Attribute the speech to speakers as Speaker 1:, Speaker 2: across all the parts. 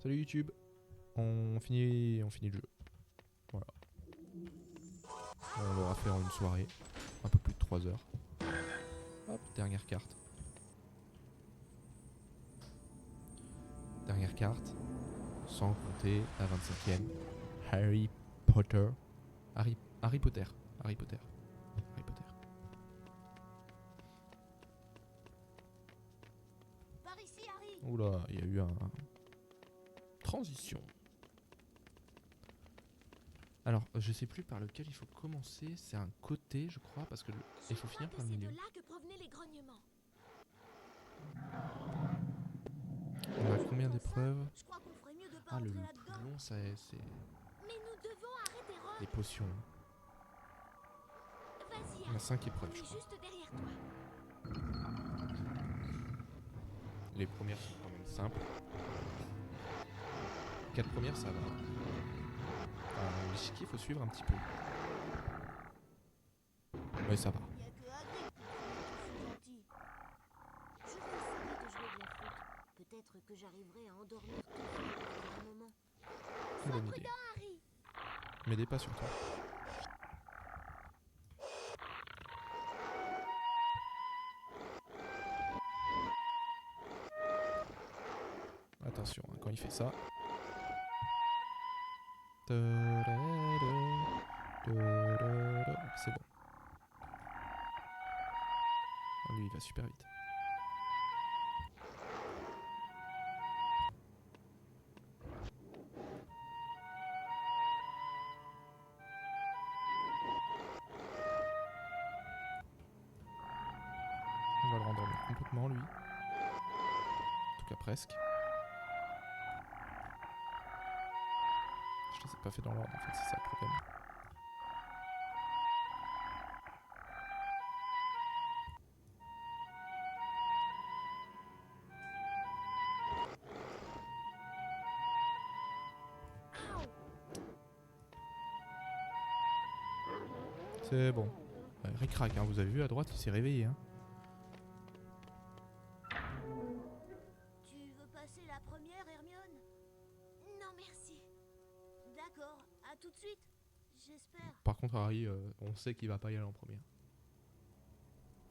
Speaker 1: Salut YouTube. On finit le jeu. Voilà. On va faire une soirée. Un peu plus de 3 heures. Hop, dernière carte. Dernière carte. Sans compter la 25e. Harry Potter. Harry Potter. Harry Potter. Harry Potter.
Speaker 2: Par ici, Harry.
Speaker 1: Oula, il y a eu un... Transition. Alors, je sais plus par lequel il faut commencer. C'est un côté, je crois, parce que il faut finir par le milieu.
Speaker 2: C'est de là que provenaient les grognements.
Speaker 1: On a combien d'épreuves?
Speaker 2: Je crois qu'on ferait mieux de pas
Speaker 1: Ah, le
Speaker 2: entrer
Speaker 1: plus
Speaker 2: là-dedans.
Speaker 1: long, c'est
Speaker 2: Mais nous devons arrêter Ron.
Speaker 1: les potions.
Speaker 2: Vas-y,
Speaker 1: On a
Speaker 2: Harry.
Speaker 1: 5 épreuves,
Speaker 2: On
Speaker 1: je
Speaker 2: est
Speaker 1: crois.
Speaker 2: juste derrière toi.
Speaker 1: Les premières sont quand même simples. 4 premières, ça va. L'échiquier, faut suivre un petit peu. Ouais, ça va.
Speaker 2: Il y a que Hagrid pour trouver tout si gentil. Je vais essayer de jouer de la flûte. Peut-être que j'arriverai à endormir tout le monde pendant un moment.
Speaker 1: Très bonne idée.
Speaker 2: Prudent, Harry.
Speaker 1: M'aidez pas sur toi. Attention, hein, quand il fait ça. C'est bon. Lui, il va super vite. On va le rendormir complètement, lui. En tout cas, presque. Je les ai pas fait dans l'ordre, en fait, c'est ça le problème. C'est bon. Ric-rac, hein, vous avez vu à droite, il s'est réveillé. Hein.
Speaker 2: Tu veux passer la première, Hermione? Non, merci. D'accord, à tout de suite. J'espère.
Speaker 1: Par contre, Harry, on sait qu'il va pas y aller en première.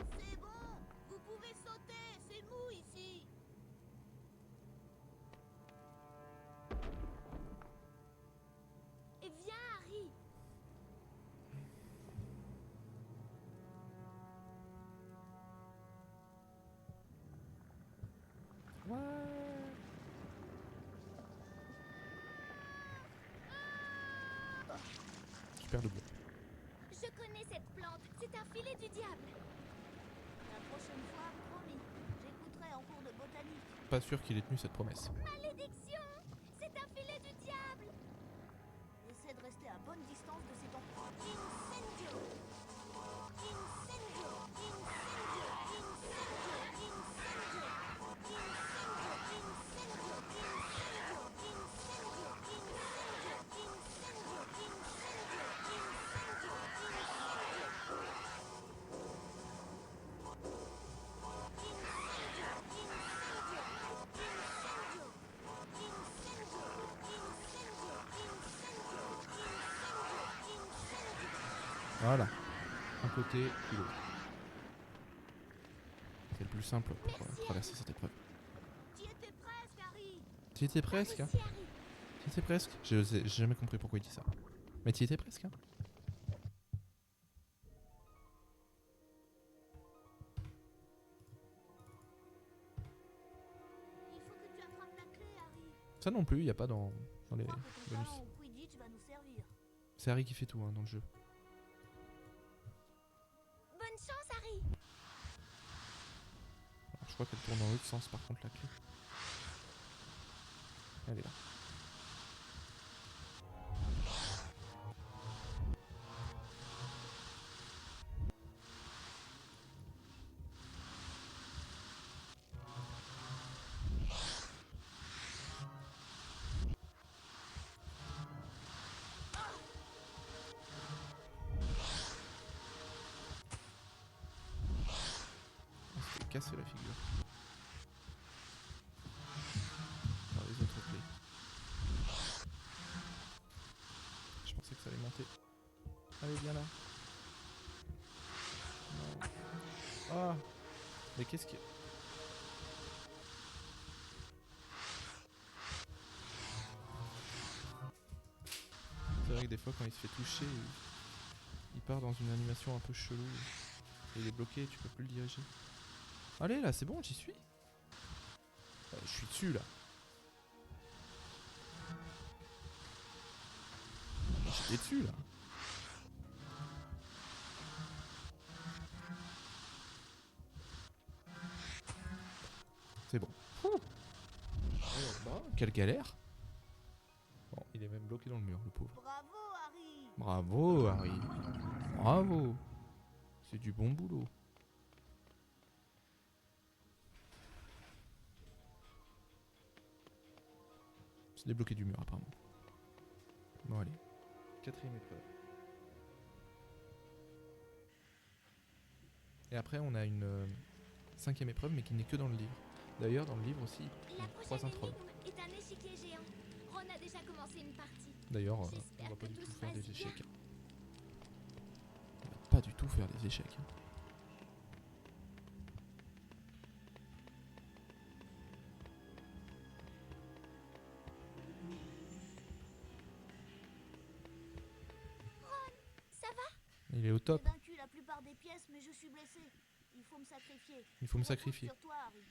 Speaker 2: C'est bon, vous pouvez sauter, c'est mou ici. Et viens, Harry.
Speaker 1: Super double.
Speaker 2: Je connais cette plante, c'est un filet du diable. La prochaine fois, promis, j'écouterai en cours de botanique.
Speaker 1: Pas sûr qu'il ait tenu cette promesse.
Speaker 2: Malédiction! C'est un filet du diable! Essaie de rester à bonne distance de cet enfant. Incendio! Incendio! Incendio! Incendio! Incendio! Incendio! Incendio!
Speaker 1: Voilà. Un côté, puis l'autre. C'est le plus simple pour traverser cette épreuve.
Speaker 2: Tu étais presque, Harry!
Speaker 1: Tu y étais presque, hein.
Speaker 2: Ici, Harry!
Speaker 1: Tu y étais presque. J'ai jamais compris pourquoi il dit ça. Mais tu y étais presque, hein.
Speaker 2: Il faut que tu attrapes la clé, Harry.
Speaker 1: Ça non plus, il n'y a pas dans les
Speaker 2: Je crois que ton
Speaker 1: bonus.
Speaker 2: talent au Quidditch va nous servir.
Speaker 1: C'est Harry qui fait tout hein, dans le jeu.
Speaker 2: Bonne chance, Harry!
Speaker 1: Alors, je crois qu'elle tourne dans l'autre sens par contre la clé. Elle est là. On s'est cassé la figure. Par les autres clés. Allez, viens là. Non. Ah. Mais qu'est-ce que... C'est vrai que des fois quand il se fait toucher, il part dans une animation un peu chelou. Et il est bloqué, tu peux plus le diriger. Allez là, c'est bon, j'y suis. Je suis dessus là. J'étais dessus là. C'est bon. Alors, bah, quelle galère. Bon, il est même bloqué dans le mur, le pauvre.
Speaker 2: Bravo, Harry.
Speaker 1: Bravo, Harry. Bravo. C'est du bon boulot. C'est débloqué du mur, apparemment. Bon, allez. 4ème épreuve. Et après, on a une 5ème épreuve, mais qui n'est que dans le livre. D'ailleurs, dans le livre aussi, il y
Speaker 2: La
Speaker 1: a 3
Speaker 2: prochaine
Speaker 1: intros.
Speaker 2: énigme est un échiquier géant. Ron a déjà commencé une partie.
Speaker 1: D'ailleurs, on
Speaker 2: J'espère
Speaker 1: va pas
Speaker 2: que
Speaker 1: du
Speaker 2: tout
Speaker 1: tout
Speaker 2: se
Speaker 1: faire
Speaker 2: passe
Speaker 1: des échecs.
Speaker 2: bien.
Speaker 1: On va pas du tout faire des échecs.
Speaker 2: Ça va?
Speaker 1: Il est au
Speaker 2: J'ai
Speaker 1: top.
Speaker 2: vaincu la plupart des pièces, mais je suis blessé. Il faut me sacrifier.
Speaker 1: Il faut me
Speaker 2: Je compte
Speaker 1: sacrifier.
Speaker 2: sur toi, Harry.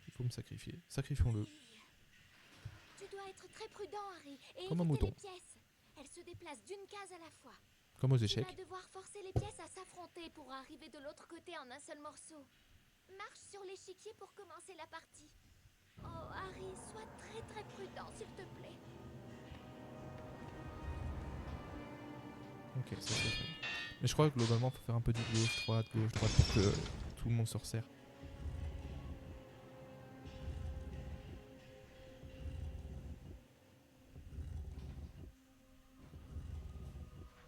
Speaker 1: Il faut me sacrifier. Sacrifions-le.
Speaker 3: Tu dois être très prudent, Harry, et
Speaker 1: Comme un
Speaker 3: éviter
Speaker 1: mouton.
Speaker 3: les pièces. Elles se déplacent d'une case à la fois.
Speaker 1: Comme aux
Speaker 3: Tu
Speaker 1: échecs.
Speaker 3: vas devoir forcer les pièces à s'affronter pour arriver de l'autre côté en un seul morceau. Marche sur l'échiquier pour commencer la partie. Oh, Harry, sois très très prudent, s'il te plaît.
Speaker 1: Ok, ça c'est fait. Mais je crois que globalement, faut faire un peu du gauche-droite pour que tout le monde se resserre.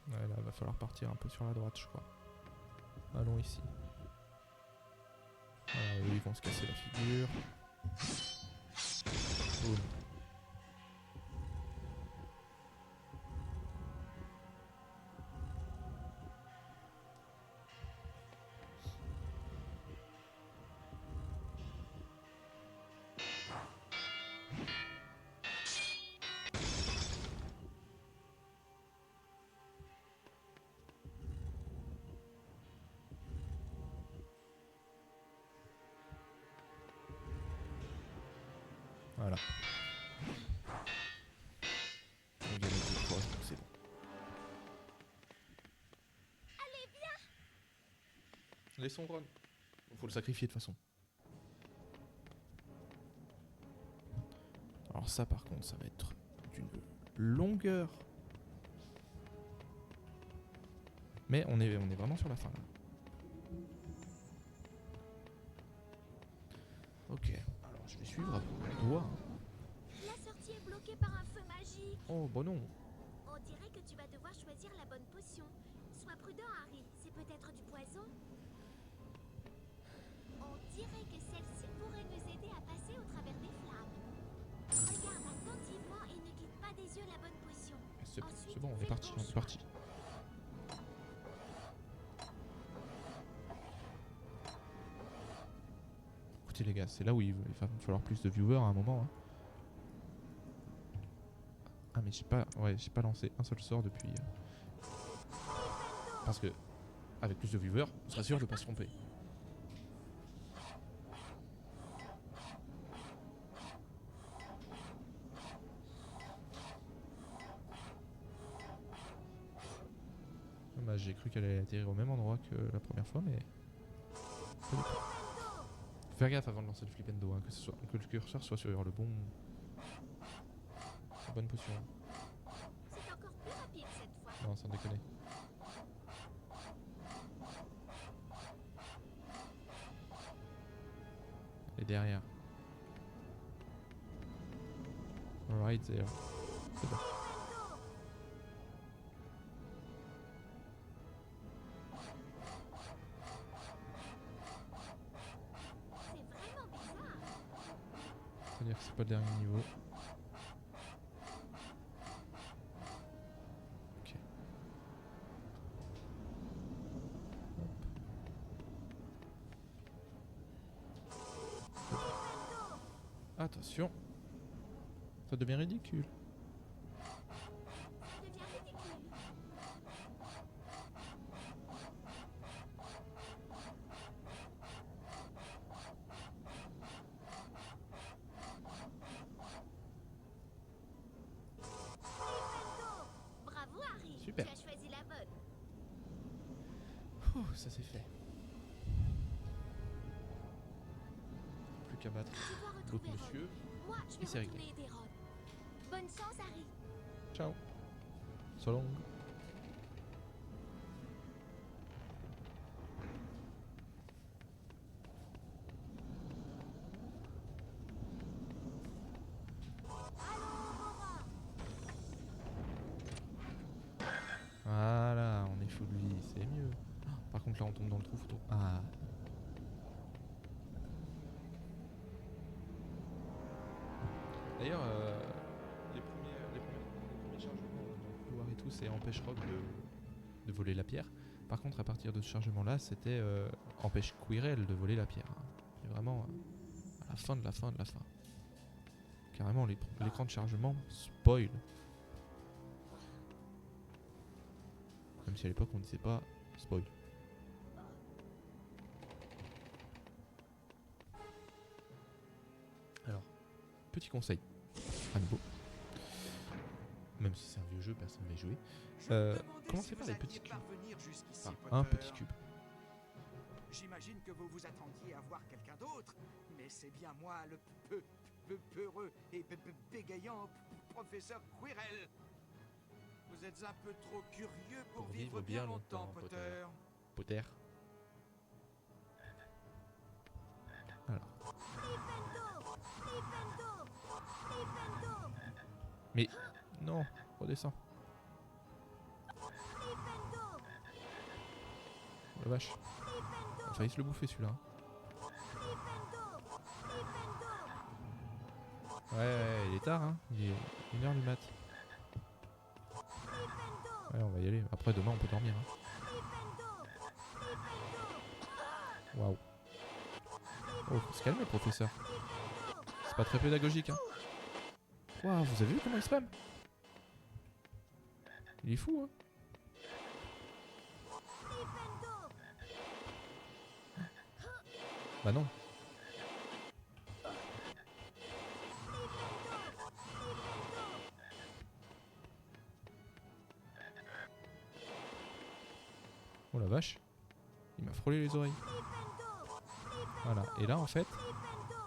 Speaker 1: Ouais, là, va falloir partir un peu sur la droite, je crois. Allons ici. Voilà, eux, ils vont se casser la figure. Boum. Voilà. Le gars était proche, donc c'est bon.
Speaker 3: Allez, viens!
Speaker 1: Laissons Ron. Faut le sacrifier de toute façon. Alors ça par contre, ça va être d'une longueur. Mais on est vraiment sur la fin là. Ok, alors je vais suivre à mon doigt.
Speaker 3: La sortie est bloquée par un feu magique.
Speaker 1: Oh bah non.
Speaker 3: On dirait que tu vas devoir choisir la bonne potion. Sois prudent, Harry. C'est peut-être du poison. On dirait que celle-ci pourrait nous aider à passer au travers des flammes. Regarde attentivement et ne quitte pas des yeux la bonne potion.
Speaker 1: C'est bon, on est parti, on est parti. Écoutez les gars, c'est là où il va me falloir plus de viewers à un moment. Hein. Ah mais j'ai pas lancé un seul sort depuis. Parce que avec plus de viewers, on serait sûr de pas se tromper. Bah, j'ai cru qu'elle allait atterrir au même endroit que la première fois, mais pas du tout. Faut faire gaffe avant de lancer le flipendo, hein, que le curseur soit sur la bonne potion.
Speaker 3: C'est encore plus rapide cette fois.
Speaker 1: Non, sans déconner. Et derrière. Right there. C'est bon.
Speaker 3: C'est vraiment bizarre.
Speaker 1: C'est-à-dire que c'est pas le dernier niveau. Ok. Attention. Ça devient ridicule.
Speaker 3: Ça devient ridicule. Bravo Harry.
Speaker 1: Super.
Speaker 3: Tu as choisi la bonne.
Speaker 1: Ouh, ça c'est fait. Plus qu'à battre
Speaker 3: Tu dois
Speaker 1: l'autre
Speaker 3: retrouver Ron.
Speaker 1: monsieur.
Speaker 3: Moi, je
Speaker 1: Et
Speaker 3: vais
Speaker 1: c'est réglé.
Speaker 3: retourner aider Ron. Bonne chance Harry.
Speaker 1: Ciao. So long. Voilà, on est full vie, c'est mieux. Par contre là on tombe dans le trou, faut Ah. D'ailleurs, les premiers chargements dans le couloir et tout, c'est empêche Rogue de voler la pierre. Par contre, à partir de ce chargement-là, c'était empêche Quirrell de voler la pierre. Hein. Et vraiment, à la fin de la fin de la fin. Carrément, l'écran de chargement spoil. Même si à l'époque on disait pas spoil. Alors, petit conseil, à nouveau. Même si c'est un vieux jeu, personne n'a joué. Commencez par les petits cubes. Enfin, un petit cube.
Speaker 4: J'imagine que vous vous attendiez à voir quelqu'un d'autre, mais c'est bien moi, le peureux et bégayant professeur Quirrell. Vous êtes un peu trop curieux pour vivre bien longtemps, Potter.
Speaker 1: Potter. Alors. Mais non, redescends. La vache. On a failli se le bouffer celui-là. Hein. Ouais, il est tard, hein. Il est 1h du mat. Ouais, on va y aller. Après, demain, on peut dormir. Hein. Waouh. Oh, faut se calmer, professeur. C'est pas très pédagogique, hein. Waouh, vous avez vu comment il spam? Il est fou, hein. Bah non. Oh la vache. Il m'a frôlé les oreilles. Voilà. Et là en fait,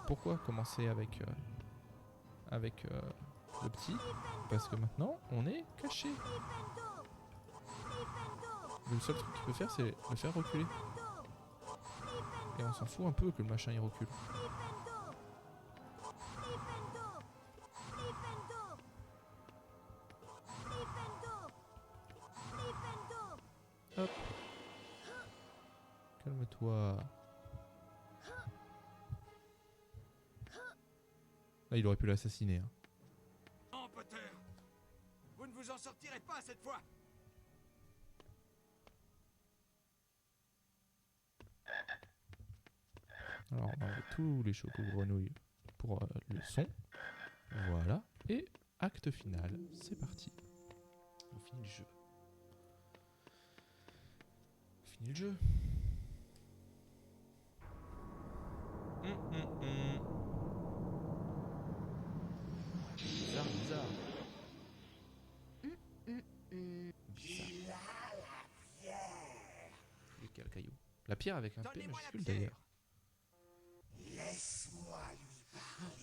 Speaker 1: pourquoi commencer avec le petit? Parce que maintenant on est caché. Le seul truc qu'il peut faire c'est le faire reculer. Et on s'en fout un peu que le machin il recule. Hop. Calme-toi. Là il aurait pu l'assassiner. Hein.
Speaker 4: Non, Potter. Vous ne vous en sortirez pas cette fois.
Speaker 1: Alors on enlève tous les choco-grenouilles pour le son. Voilà. Et acte final, c'est parti. On finit le jeu. On finit le jeu. Bizarre, bizarre. Bizarre. Quel caillou. La pierre avec un P
Speaker 4: Donnez-moi la
Speaker 1: majuscule
Speaker 4: pierre.
Speaker 1: d'ailleurs.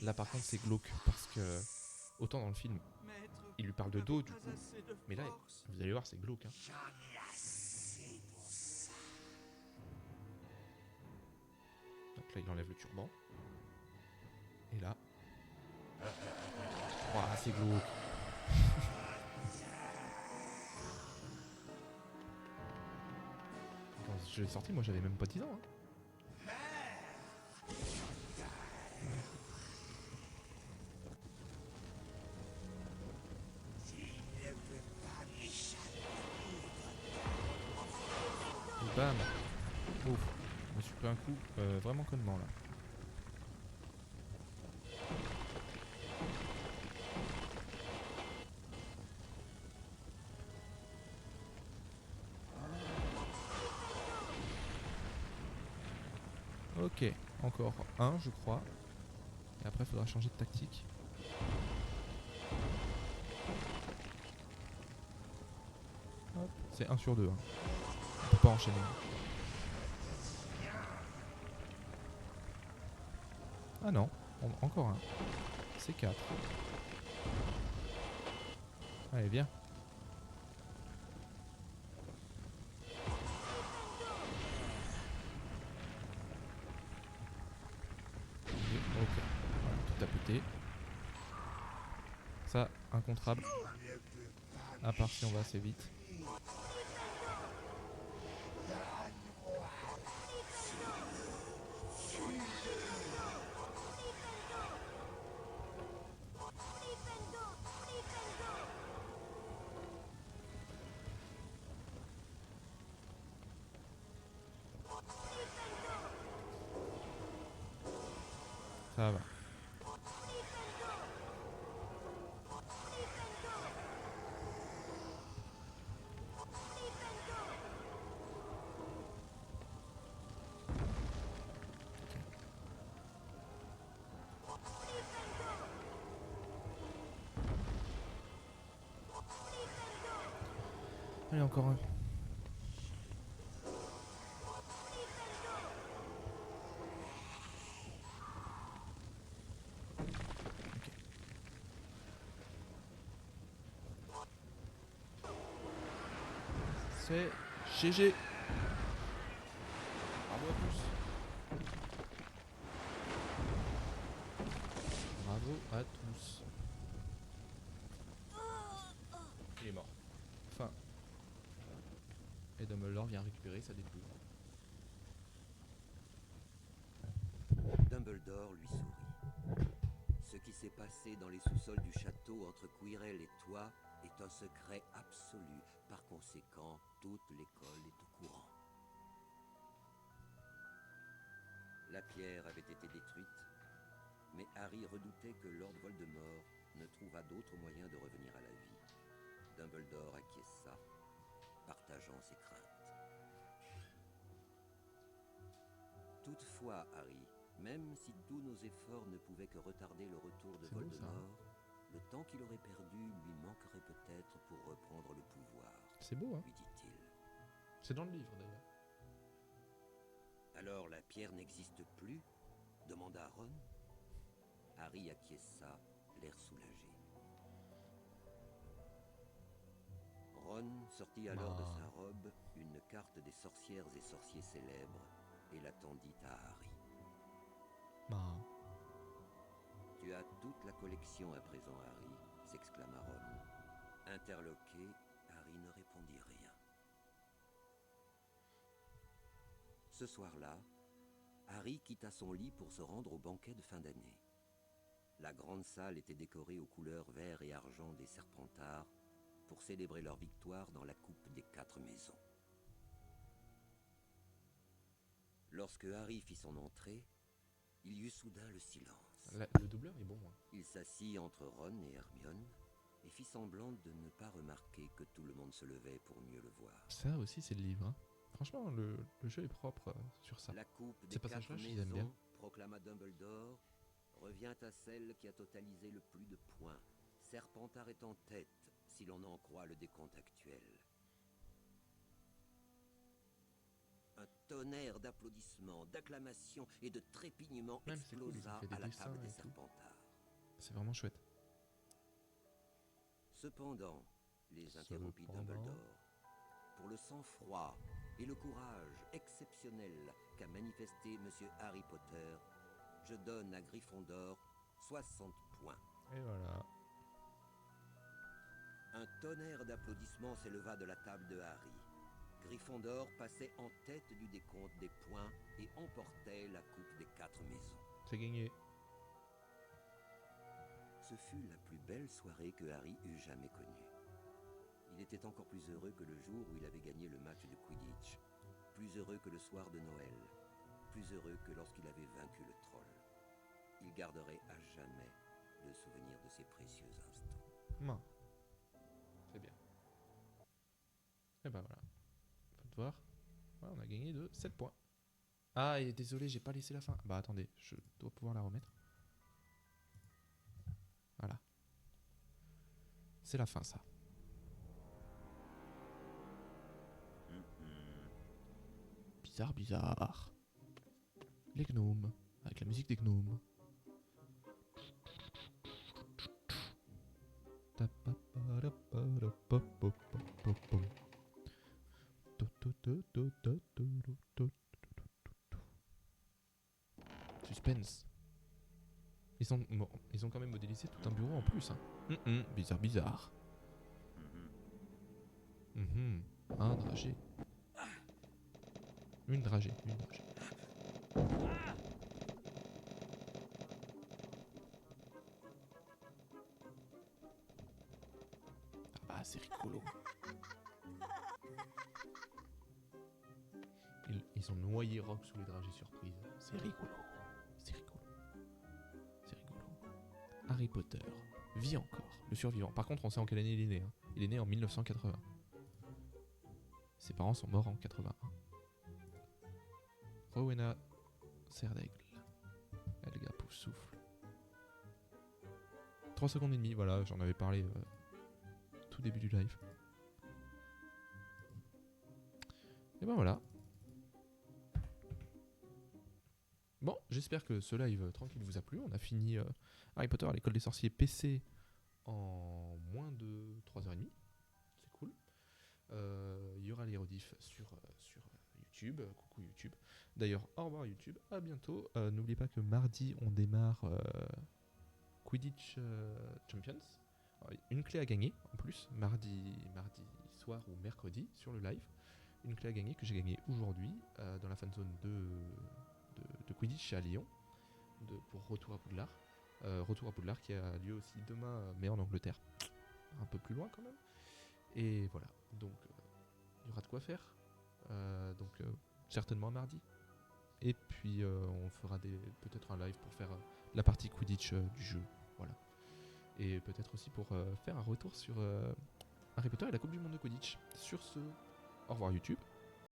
Speaker 1: Là par contre c'est glauque parce que autant dans le film
Speaker 4: Maître,
Speaker 1: il lui parle de dos du coup, mais là vous allez voir c'est glauque hein. Donc là il enlève le turban et là ouah, c'est glauque. Quand je l'ai sorti moi j'avais même pas 10 ans hein. Bam. Ouf. Je me suis pris un coup vraiment connement là. Ok, encore un je crois. Et après faudra changer de tactique. Hop, c'est 1 sur 2. Hein. On peut pas enchaîner. Ah non, encore un. C'est 4. Allez, viens. Ok, voilà, tout a pété. Ça, incontrable. À part si on va assez vite. Ça va. Allez, encore un. C'est GG. Bravo à tous. Bravo à tous. Il est mort. Enfin. Et Dumbledore vient récupérer sa dépouille.
Speaker 5: Dumbledore lui sourit. Ce qui s'est passé dans les sous-sols du château entre Quirrell et toi est un secret absolu. Par conséquent, toute l'école est au courant. La pierre avait été détruite, mais Harry redoutait que Lord Voldemort ne trouvât d'autres moyens de revenir à la vie. Dumbledore acquiesça, partageant ses craintes. Toutefois, Harry, même si tous nos efforts ne pouvaient que retarder le retour de
Speaker 1: C'est beau, ça,
Speaker 5: Voldemort, le temps qu'il aurait perdu lui manquerait peut-être pour reprendre le pouvoir,
Speaker 1: C'est beau, hein.
Speaker 5: lui dit-il.
Speaker 1: C'est dans le livre d'ailleurs.
Speaker 5: Alors la pierre n'existe plus? Demanda Ron. Harry acquiesça, l'air soulagé. Ron sortit alors de sa robe une carte des sorcières et sorciers célèbres et la tendit à Harry. Tu as toute la collection à présent, Harry, s'exclama Ron. Interloqué, Harry ne répondit rien. Ce soir-là, Harry quitta son lit pour se rendre au banquet de fin d'année. La grande salle était décorée aux couleurs vert et argent des Serpentards pour célébrer leur victoire dans la coupe des 4 maisons. Lorsque Harry fit son entrée, il y eut soudain le silence.
Speaker 1: Le doubleur est bon. Hein.
Speaker 5: Il s'assit entre Ron et Hermione et fit semblant de ne pas remarquer que tout le monde se levait pour mieux le voir.
Speaker 1: Ça aussi, c'est le livre. Hein. Franchement, le jeu est propre sur ça.
Speaker 5: La coupe des
Speaker 1: Ces
Speaker 5: 4
Speaker 1: passages-là, je les aime bien.
Speaker 5: maisons, proclama Dumbledore, revient à celle qui a totalisé le plus de points. Serpentard est en tête, si l'on en croit le décompte actuel. Un tonnerre d'applaudissements, d'acclamations et de trépignements
Speaker 1: Même, c'est cool, ils ont
Speaker 5: explosa
Speaker 1: fait des
Speaker 5: à la
Speaker 1: dessins
Speaker 5: table
Speaker 1: et
Speaker 5: des
Speaker 1: tout.
Speaker 5: Serpentards.
Speaker 1: C'est vraiment chouette.
Speaker 5: Cependant, les interrompit Dumbledore, pour le sang-froid et le courage exceptionnel qu'a manifesté Monsieur Harry Potter, je donne à Gryffondor 60 points.
Speaker 1: Et voilà.
Speaker 5: Un tonnerre d'applaudissements s'éleva de la table de Harry. Gryffondor passait en tête du décompte des points et emportait la coupe des 4 maisons.
Speaker 1: C'est gagné.
Speaker 5: Ce fut la plus belle soirée que Harry eût jamais connue. Il était encore plus heureux que le jour où il avait gagné le match de Quidditch, plus heureux que le soir de Noël, plus heureux que lorsqu'il avait vaincu le troll. Il garderait à jamais le souvenir de ces précieux instants.
Speaker 1: Non. C'est bien. Et ben voilà. Faut te voir. Ouais, on a gagné de 7 points. Ah, et désolé, j'ai pas laissé la fin. Bah attendez, je dois pouvoir la remettre. Voilà. C'est la fin, ça. Bizarre, bizarre. Les gnomes. Avec la musique des gnomes. Suspense. Ils ont quand même modélisé tout un bureau en plus. Hein. Bizarre, bizarre. Un dragé. Une dragée. Ah bah c'est rigolo. Ils ont noyé Rock sous les dragées surprises. C'est rigolo. Harry Potter vit encore, le survivant. Par contre, on sait en quelle année il est né. Hein. Il est né en 1980. Ses parents sont morts en 81. Rowena Serdaigle. Elga Poufsouffle. 3 secondes et demie, voilà, j'en avais parlé tout début du live. Et ben voilà. Bon, j'espère que ce live tranquille vous a plu. On a fini Harry Potter à l'école des sorciers PC en moins de 3h30. C'est cool. Il y aura les rediffs sur YouTube. Coucou YouTube. D'ailleurs, au revoir YouTube. À bientôt. N'oubliez pas que mardi, on démarre Quidditch Champions. Alors, une clé à gagner en plus. Mardi soir ou mercredi sur le live. Une clé à gagner que j'ai gagnée aujourd'hui dans la fanzone de Quidditch à Lyon pour Retour à Poudlard. Retour à Poudlard qui a lieu aussi demain mais en Angleterre. Un peu plus loin quand même. Et voilà, donc il y aura de quoi faire. Certainement mardi. Et puis on fera peut-être un live pour faire la partie Quidditch du jeu. Voilà. Et peut-être aussi pour faire un retour sur Harry Potter et la Coupe du Monde de Quidditch. Sur ce, au revoir YouTube.